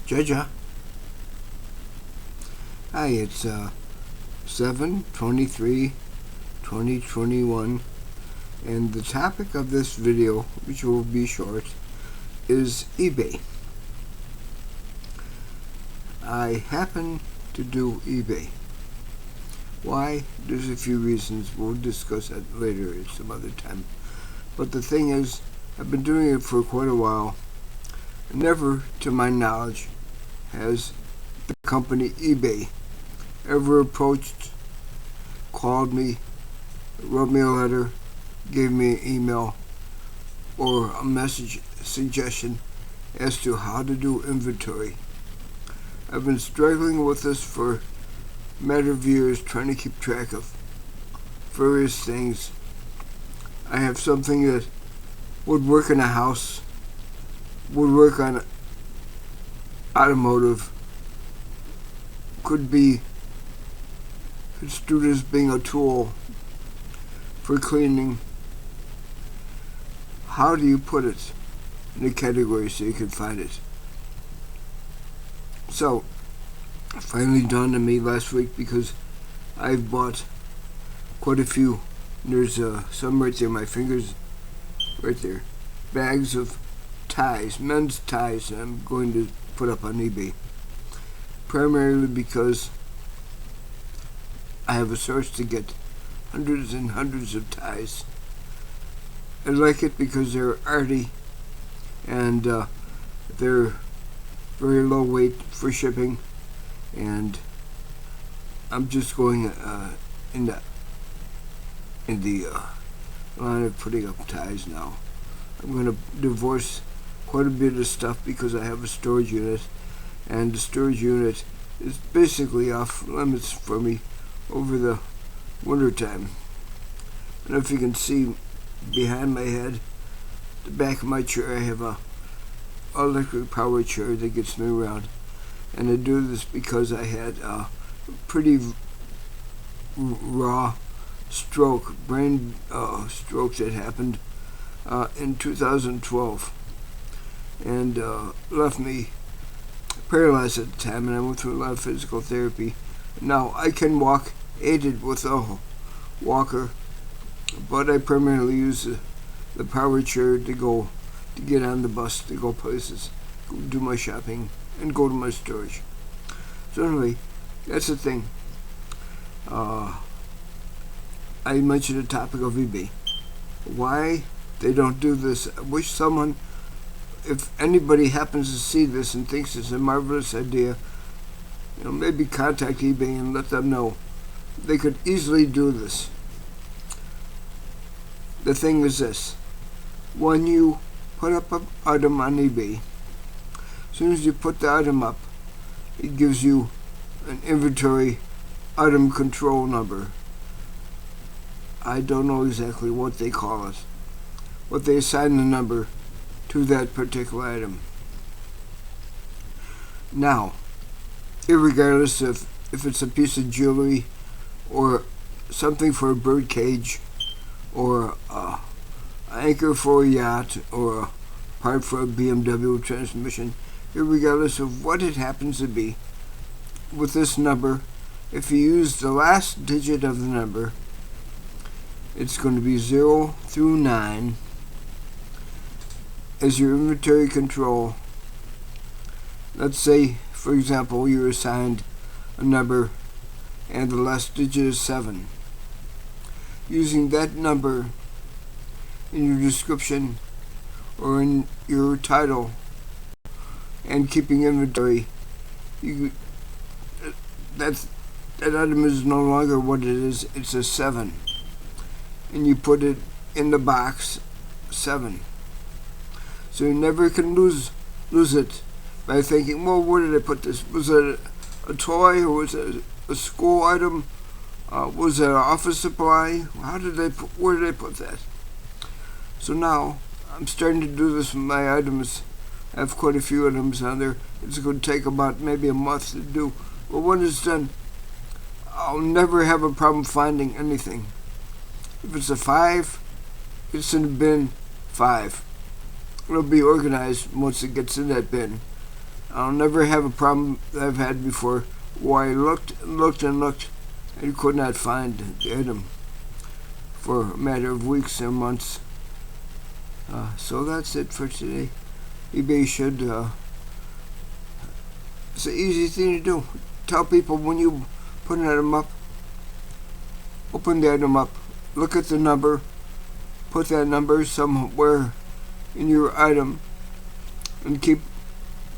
Jaja. Hi, it's 7/23/2021, and the topic of this video, which will be short, is eBay. I happen to do eBay. Why? There's a few reasons. We'll discuss that later at some other time. But the thing is, I've been doing it for quite a while. Never, to my knowledge, has the company eBay ever approached, called me, wrote me a letter, gave me an email, or a message suggestion as to how to do inventory. I've been struggling with this for a matter of years, trying to keep track of various things. I have something that would work in a house, would work on automotive, could be construed as being a tool for cleaning. How do you put it in a category so you can find it? So, it finally dawned on me last week because I've bought quite a few. There's some right there, my fingers, right there. Bags of ties, men's ties, that I'm going to put up on eBay. Primarily because I have a source to get hundreds and hundreds of ties. I like it because they're arty and they're very low weight for shipping, and I'm just going in the line of putting up ties now. I'm going to divorce quite a bit of stuff because I have a storage unit, and the storage unit is basically off limits for me over the winter time. I don't know if you can see behind my head, the back of my chair, I have a electric power chair that gets me around, and I do this because I had a pretty raw brain stroke that happened in 2012, and left me paralyzed at the time, and I went through a lot of physical therapy. Now I can walk aided with a walker, but I primarily use the power chair to get on the bus, to go places, go do my shopping, and go to my storage. So anyway, that's the thing. I mentioned the topic of eBay. Why they don't do this? I wish someone, if anybody happens to see this and thinks it's a marvelous idea, maybe contact eBay and let them know. They could easily do this. The thing is this: when you put up an item on eBay, as soon as you put the item up, it gives you an inventory item control number. I don't know exactly what they call it, but they assign the number to that particular item. Now, irregardless of if it's a piece of jewelry or something for a bird cage or an anchor for a yacht or a part for a BMW transmission, irregardless of what it happens to be, with this number, if you use the last digit of the number, it's going to be 0 through 9 as your inventory control. Let's say, for example, you're assigned a number and the last digit is 7. Using that number in your description or in your title and keeping inventory, that item is no longer what it is, it's a 7. And you put it in the box 7. So you never can lose it by thinking, well, where did I put this? Was it a toy, or was it a school item? Was it an office supply? Where did I put that? So now I'm starting to do this with my items. I have quite a few items on there. It's going to take about maybe a month to do. But when it's done, I'll never have a problem finding anything. If it's a 5, it's in the bin 5. It'll be organized once it gets in that bin. I'll never have a problem that I've had before where I looked and looked and looked and could not find the item for a matter of weeks or months. So that's it for today. eBay should, it's an easy thing to do. Tell people when you put an item up, open the item up, look at the number, put that number somewhere in your item, and keep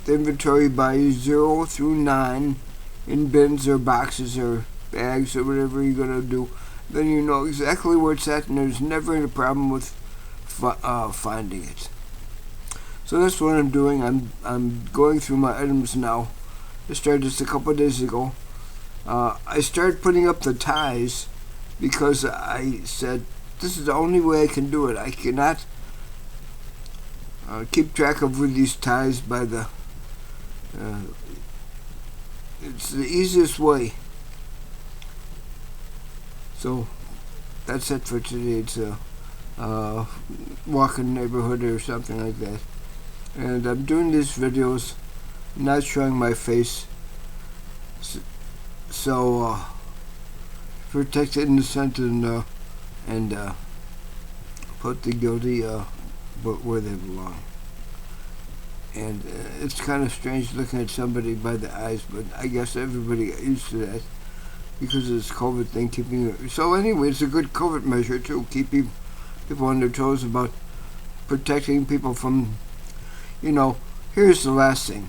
the inventory by 0 through 9 in bins or boxes or bags or whatever you're going to do. Then you know exactly where it's at, and there's never any problem with finding it. So that's what I'm doing. I'm going through my items now. I started just a couple of days ago. I started putting up the ties because I said this is the only way I can do it. I cannot keep track of with these ties by the it's the easiest way. So that's it for today. It's a walking neighborhood or something like that. And I'm doing these videos not showing my face, so protect the innocent and put the guilty where they belong. And it's kind of strange looking at somebody by the eyes, but I guess everybody got used to that because of this COVID thing keeping it. So anyway, it's a good COVID measure to keep people on their toes about protecting people from, here's the last thing.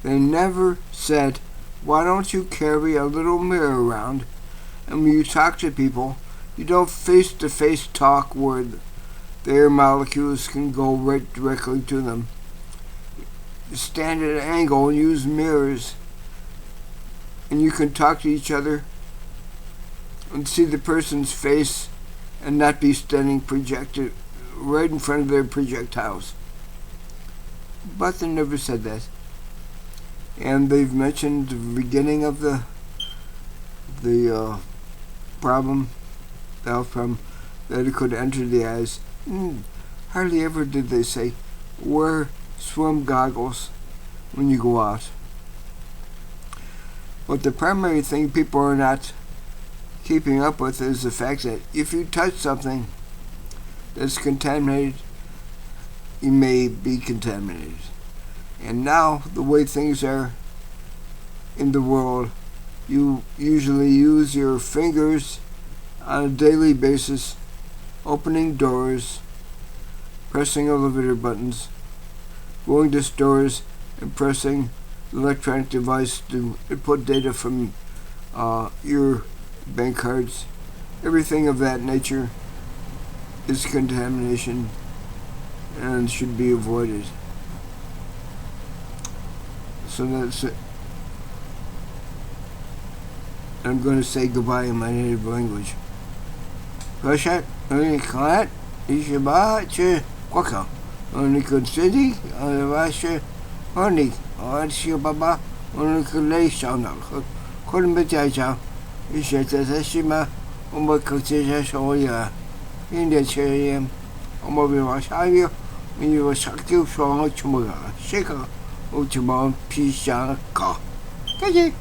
They never said, why don't you carry a little mirror around, and when you talk to people, you don't face-to-face talk where the air molecules can go right directly to them. You stand at an angle and use mirrors, and you can talk to each other and see the person's face and not be standing projected right in front of their projectiles. But they never said that. And they've mentioned the beginning of the problem, the health problem, that it could enter the eyes. Hardly ever did they say, wear swim goggles when you go out. But the primary thing people are not keeping up with is the fact that if you touch something that's contaminated, you may be contaminated. And now, the way things are in the world, you usually use your fingers on a daily basis, opening doors, pressing elevator buttons, going to stores and pressing the electronic device to input data from your bank cards. Everything of that nature is contamination and should be avoided. So that's it. I'm going to say goodbye in my native language. Kashat, Unikat, Ishabache, Quaka, Unicud City, Vasha, Honey, Shibaba, Unicule Shana, Kurmetaja, Ishatashima, Umakutia Shoya, India Cherium, Umobivashavia, when you were Shaki from Chumuga, Shaker. 我就冇皮箱搞，感觉。